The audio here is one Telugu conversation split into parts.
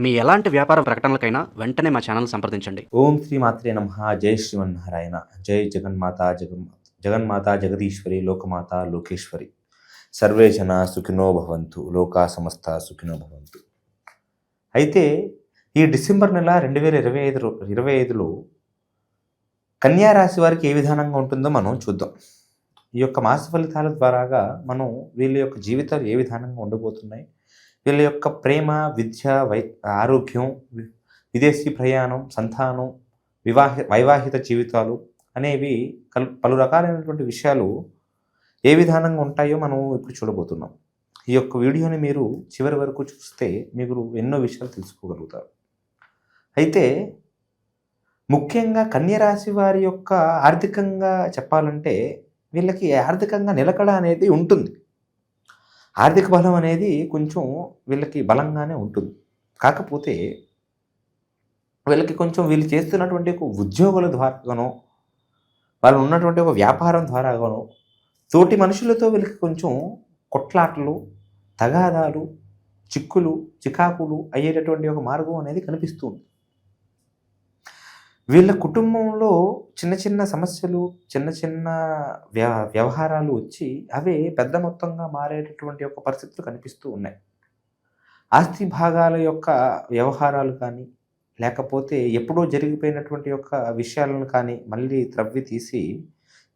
మీ ఎలాంటి వ్యాపార ప్రకటనలకైనా వెంటనే మా ఛానల్ సంప్రదించండి. ఓం శ్రీ మాత్రే నమః. జై శ్రీమన్నారాయణ. జై జగన్మాత జగన్మాత జగదీశ్వరి లోకమాత లోకేశ్వరి. సర్వే జన సుఖినో భవంతు. లోకా సమస్త సుఖినో భవంతు. అయితే ఈ డిసెంబర్ నెల 2025లో కన్యా రాశి వారికి ఏ విధానంగా ఉంటుందో మనం చూద్దాం. ఈ యొక్క మాస ఫలితాల ద్వారాగా మనం వీళ్ళ యొక్క జీవితాలు ఏ విధానంగా ఉండబోతున్నాయి, వీళ్ళ యొక్క ప్రేమ, విద్య, ఆరోగ్యం, విదేశీ ప్రయాణం, సంతానం, వైవాహిక జీవితాలు అనేవి పలు రకాలైనటువంటి విషయాలు ఏ విధానంగా ఉంటాయో మనం ఇప్పుడు చూడబోతున్నాం. ఈ యొక్క వీడియోని మీరు చివరి వరకు చూస్తే మీరు ఎన్నో విషయాలు తెలుసుకోగలుగుతారు. అయితే ముఖ్యంగా కన్య రాశి వారి యొక్క ఆర్థికంగా చెప్పాలంటే వీళ్ళకి ఆర్థికంగా నిలకడ అనేది ఉంటుంది. ఆర్థిక బలం అనేది కొంచెం వీళ్ళకి బలంగానే ఉంటుంది. కాకపోతే వీళ్ళకి కొంచెం వీళ్ళు చేస్తున్నటువంటి ఒక ఉద్యోగుల ద్వారాగానో, వాళ్ళు ఉన్నటువంటి ఒక వ్యాపారం ద్వారాగానో, తోటి మనుషులతో వీళ్ళకి కొంచెం కొట్లాటలు, తగాదాలు, చికాకులు అయ్యేటటువంటి ఒక మార్గం అనేది కనిపిస్తుంది. వీళ్ళ కుటుంబంలో చిన్న చిన్న సమస్యలు, చిన్న వ్యవహారాలు వచ్చి అవే పెద్ద మొత్తంగా మారేటటువంటి ఒక పరిస్థితులు కనిపిస్తూ ఉన్నాయి. ఆస్తి భాగాల యొక్క వ్యవహారాలు కానీ, లేకపోతే ఎప్పుడో జరిగిపోయినటువంటి యొక్క విషయాలను కానీ మళ్ళీ త్రవ్వి తీసి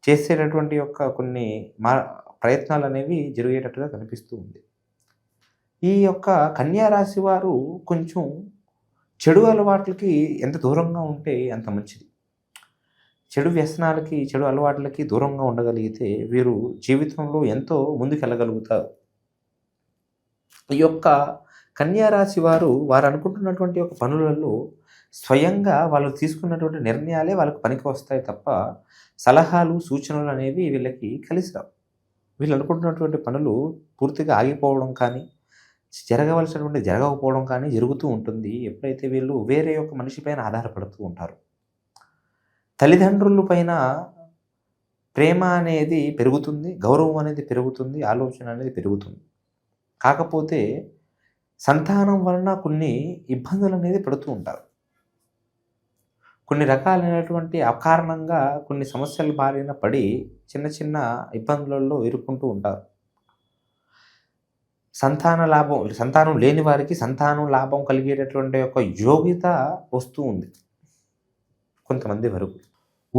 చేసేటటువంటి యొక్క కొన్ని ప్రయత్నాలు అనేవి జరిగేటట్టుగా కనిపిస్తూ ఉంది. ఈ యొక్క కన్యా రాశి వారు కొంచెం చెడు అలవాట్లకి ఎంత దూరంగా ఉంటే అంత మంచిది. చెడు వ్యసనాలకి, చెడు అలవాట్లకి దూరంగా ఉండగలిగితే వీరు జీవితంలో ఎంతో ముందుకెళ్ళగలుగుతారు. ఈ యొక్క కన్యా రాశి వారు అనుకుంటున్నటువంటి ఒక పనులలో స్వయంగా వాళ్ళు తీసుకున్నటువంటి నిర్ణయాలే వాళ్ళకి పనికి వస్తాయి తప్ప సలహాలు, సూచనలు అనేవి వీళ్ళకి కలిసి రావు. వీళ్ళు అనుకుంటున్నటువంటి పనులు పూర్తిగా ఆగిపోవడం కానీ, జరగకపోవడం కానీ జరుగుతూ ఉంటుంది ఎప్పుడైతే వీళ్ళు వేరే ఒక మనిషి పైన ఆధారపడుతూ ఉంటారు. తల్లిదండ్రుల పైన ప్రేమ అనేది పెరుగుతుంది, గౌరవం అనేది పెరుగుతుంది, ఆలోచన అనేది పెరుగుతుంది. కాకపోతే సంతానం వలన కొన్ని ఇబ్బందులు అనేది పడుతూ ఉంటారు. కొన్ని రకాలైనటువంటి అకారణంగా కొన్ని సమస్యల బారిన పడి చిన్న ఇబ్బందులలో ఇరుక్కుంటూ ఉంటారు. సంతానం లేని వారికి సంతానం లాభం కలిగేటటువంటి ఒక యోగ్యత వస్తూ ఉంది కొంతమంది వరకు.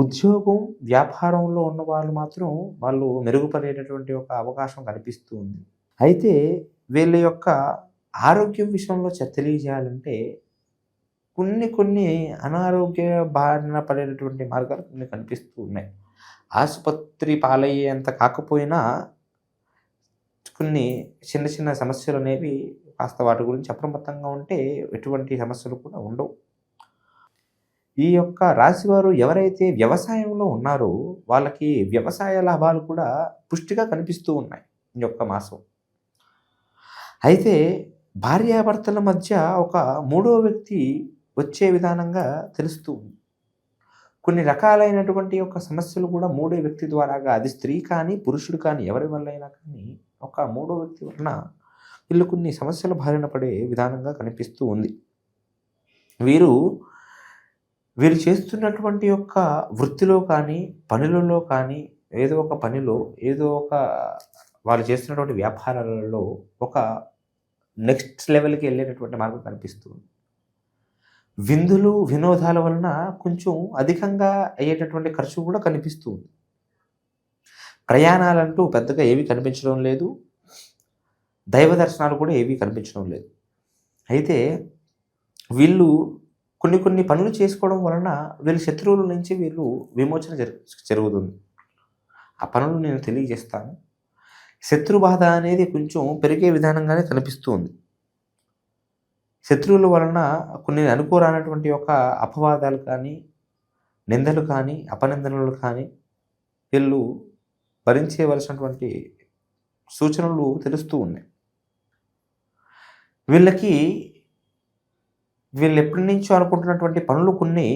ఉద్యోగం, వ్యాపారంలో ఉన్న వాళ్ళు మాత్రం వాళ్ళు మెరుగుపడేటటువంటి ఒక అవకాశం కనిపిస్తూ ఉంది. అయితే వీళ్ళ యొక్క ఆరోగ్యం విషయంలో తెలియజేయాలంటే కొన్ని అనారోగ్య బారిన పడేటటువంటి మార్గాలు కొన్ని కనిపిస్తూ ఉన్నాయి. ఆసుపత్రి పాలయ్యేంత కాకపోయినా కొన్ని చిన్న సమస్యలు అనేవి కాస్త వాటి గురించి అప్రమత్తంగా ఉంటే ఎటువంటి సమస్యలు కూడా ఉండవు. ఈ యొక్క రాశివారు ఎవరైతే వ్యవసాయంలో ఉన్నారో వాళ్ళకి వ్యవసాయ లాభాలు కూడా పుష్టిగా కనిపిస్తూ ఉన్నాయి ఈ యొక్క మాసం. అయితే భార్యాభర్తల మధ్య ఒక మూడో వ్యక్తి వచ్చే విధానంగా తెలుస్తూ ఉంది. కొన్ని రకాలైనటువంటి యొక్క సమస్యలు కూడా మూడో వ్యక్తి ద్వారాగా, అది స్త్రీ కానీ పురుషుడు కానీ ఎవరి వల్ల అయినా కానీ ఒక మూడో వ్యక్తి వలన వీళ్ళు కొన్ని సమస్యల బారిన పడే విధానంగా కనిపిస్తూ ఉంది. వీరు చేస్తున్నటువంటి యొక్క వృత్తిలో కానీ, పనులలో కానీ, ఏదో ఒక వాళ్ళు చేస్తున్నటువంటి వ్యాపారాలలో ఒక నెక్స్ట్ లెవెల్కి వెళ్ళేటటువంటి మార్గం కనిపిస్తుంది. విందులు, వినోదాల వలన కొంచెం అధికంగా అయ్యేటటువంటి ఖర్చు కూడా కనిపిస్తుంది. ప్రయాణాలంటూ పెద్దగా ఏవి కనిపించడం లేదు, దైవ దర్శనాలు కూడా ఏవి కనిపించడం లేదు. అయితే వీళ్ళు కొన్ని పనులు చేసుకోవడం వలన వీళ్ళ శత్రువుల నుంచి వీళ్ళు విమోచన జరుగుతుంది. ఆ పనులు నేను తెలియజేస్తాను. శత్రు బాధ అనేది కొంచెం పెరిగే విధానంగానే కనిపిస్తుంది. శత్రువుల వలన కొన్ని అనుకోరానటువంటి ఒక అపవాదాలు కానీ, నిందలు కానీ, అపనిందనలు కానీ వీళ్ళు భరించవలసినటువంటి సూచనలు తెలుస్తూ ఉన్నాయి. వీళ్ళు ఎప్పటి నుంచో అనుకుంటున్నటువంటి పనులు కొన్ని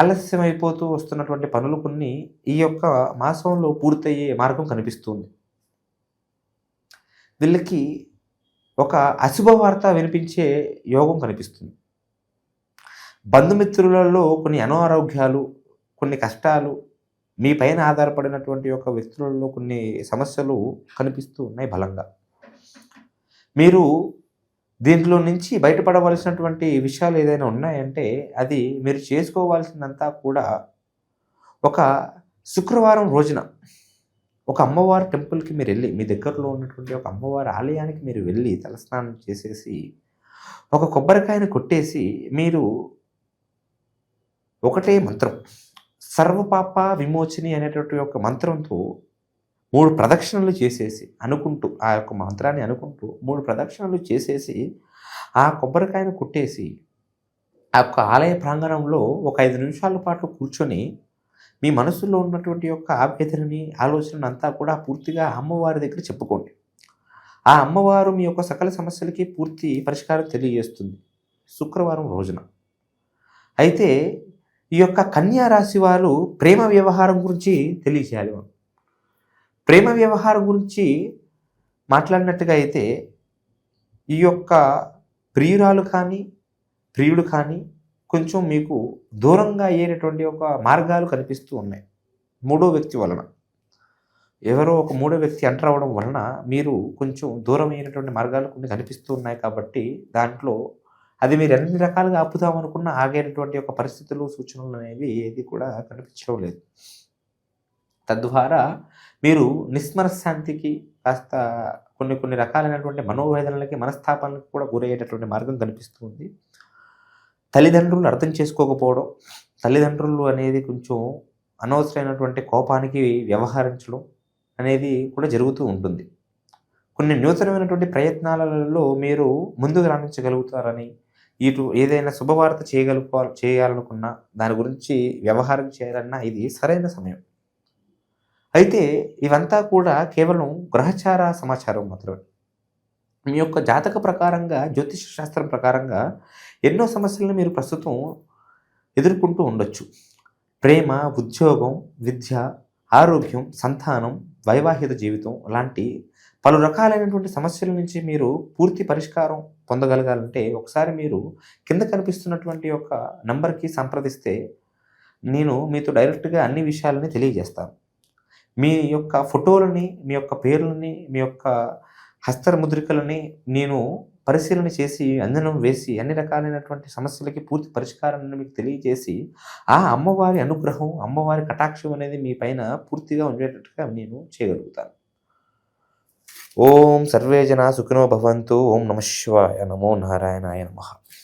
ఆలస్యమైపోతూ వస్తున్నటువంటి పనులు కొన్ని ఈ యొక్క మాసంలో పూర్తయ్యే మార్గం కనిపిస్తుంది. వీళ్ళకి ఒక అశుభ వార్త వినిపించే యోగం కనిపిస్తుంది. బంధుమిత్రులలో కొన్ని అనారోగ్యాలు, కొన్ని కష్టాలు, మీ పైన ఆధారపడినటువంటి యొక్క వ్యక్తులలో కొన్ని సమస్యలు కనిపిస్తూ ఉన్నాయి బలంగా. మీరు దీంట్లో నుంచి బయటపడవలసినటువంటి విషయాలు ఏదైనా ఉన్నాయంటే అది మీరు చేసుకోవాల్సిందంతా కూడా ఒక శుక్రవారం రోజున ఒక అమ్మవారి టెంపుల్కి మీరు వెళ్ళి, మీ దగ్గరలో ఉన్నటువంటి ఒక అమ్మవారి ఆలయానికి మీరు వెళ్ళి తలస్నానం చేసేసి ఒక కొబ్బరికాయను కొట్టేసి మీరు ఒకటే మంత్రం, సర్వపాప విమోచని అనేటువంటి ఒక మంత్రంతో 3 ప్రదక్షిణలు చేసేసి అనుకుంటూ, ఆ యొక్క మంత్రాన్ని అనుకుంటూ 3 ప్రదక్షిణలు చేసేసి ఆ కొబ్బరికాయను కొట్టేసి ఆ యొక్క ఆలయ ప్రాంగణంలో ఒక 5 నిమిషాల పాటు కూర్చొని మీ మనసులో ఉన్నటువంటి యొక్క ఆవేదనని, ఆలోచనని అంతా కూడా పూర్తిగా అమ్మవారి దగ్గర చెప్పుకోండి. ఆ అమ్మవారు మీ యొక్క సకల సమస్యలకి పూర్తి పరిష్కారం తెలియజేస్తుంది శుక్రవారం రోజున. అయితే ఈ యొక్క కన్యా రాశి వారు ప్రేమ వ్యవహారం గురించి తెలియజేయాలి. మనం ప్రేమ వ్యవహారం గురించి మాట్లాడినట్టుగా అయితే ఈ యొక్క ప్రియురాలు కానీ ప్రియుడు కానీ కొంచెం మీకు దూరంగా అయ్యేటటువంటి ఒక మార్గాలు కనిపిస్తూ ఉన్నాయి. మూడో వ్యక్తి వలన, ఎవరో ఒక మూడో వ్యక్తి ఎంటర్ అవ్వడం వలన మీరు కొంచెం దూరం అయినటువంటి మార్గాలు కొన్ని కనిపిస్తూ ఉన్నాయి. కాబట్టి దాంట్లో అది మీరు ఎన్ని రకాలుగా ఆపుదామనుకున్నా ఆగేటటువంటి ఒక పరిస్థితులు, సూచనలు అనేవి ఏది కూడా కనిపించడం లేదు. తద్వారా మీరు నిస్మనశ్శాంతికి, కాస్త కొన్ని రకాలైనటువంటి మనోవేదనలకి, మనస్తాపాలకు కూడా గురయ్యేటటువంటి మార్గం కనిపిస్తుంది. తల్లిదండ్రులు అర్థం చేసుకోకపోవడం, తల్లిదండ్రులు అనేది కొంచెం అనవసరమైనటువంటి కోపానికి వ్యవహరించడం అనేది కూడా జరుగుతూ ఉంటుంది. కొన్ని నూతనమైనటువంటి ప్రయత్నాలలో మీరు ముందుకు రాణించగలుగుతారని, ఇటు ఏదైనా శుభవార్త చేయాలనుకున్నా, దాని గురించి వ్యవహారం చేయాలన్నా ఇది సరైన సమయం. అయితే ఇవంతా కూడా కేవలం గ్రహచార సమాచారం మాత్రమే. మీ యొక్క జాతక ప్రకారంగా, జ్యోతిష శాస్త్రం ప్రకారంగా ఎన్నో సమస్యలను మీరు ప్రస్తుతం ఎదుర్కొంటూ ఉండొచ్చు. ప్రేమ, ఉద్యోగం, విద్య, ఆరోగ్యం, సంతానం, వైవాహిక జీవితం లాంటి పలు రకాలైనటువంటి సమస్యల నుంచి మీరు పూర్తి పరిష్కారం పొందగలగాలంటే ఒకసారి మీరు కింద కనిపిస్తున్నటువంటి యొక్క నంబర్కి సంప్రదిస్తే నేను మీతో డైరెక్ట్గా అన్ని విషయాలని తెలియజేస్తాను. మీ యొక్క ఫోటోలని, మీ యొక్క పేర్లని, మీ యొక్క హస్తముద్రికలని నేను పరిశీలన చేసి, అంజనం వేసి, అన్ని రకాలైనటువంటి సమస్యలకి పూర్తి పరిష్కారాన్ని మీకు తెలియజేసి, ఆ అమ్మవారి అనుగ్రహం, అమ్మవారి కటాక్షం అనేది మీ పైన పూర్తిగా ఉండేటట్టుగా నేను చేయగలుగుతాను. ఓం సర్వే జనా సుఖినో భవంతు. ఓం నమః శివాయ. నమో నారాయణాయ నమః.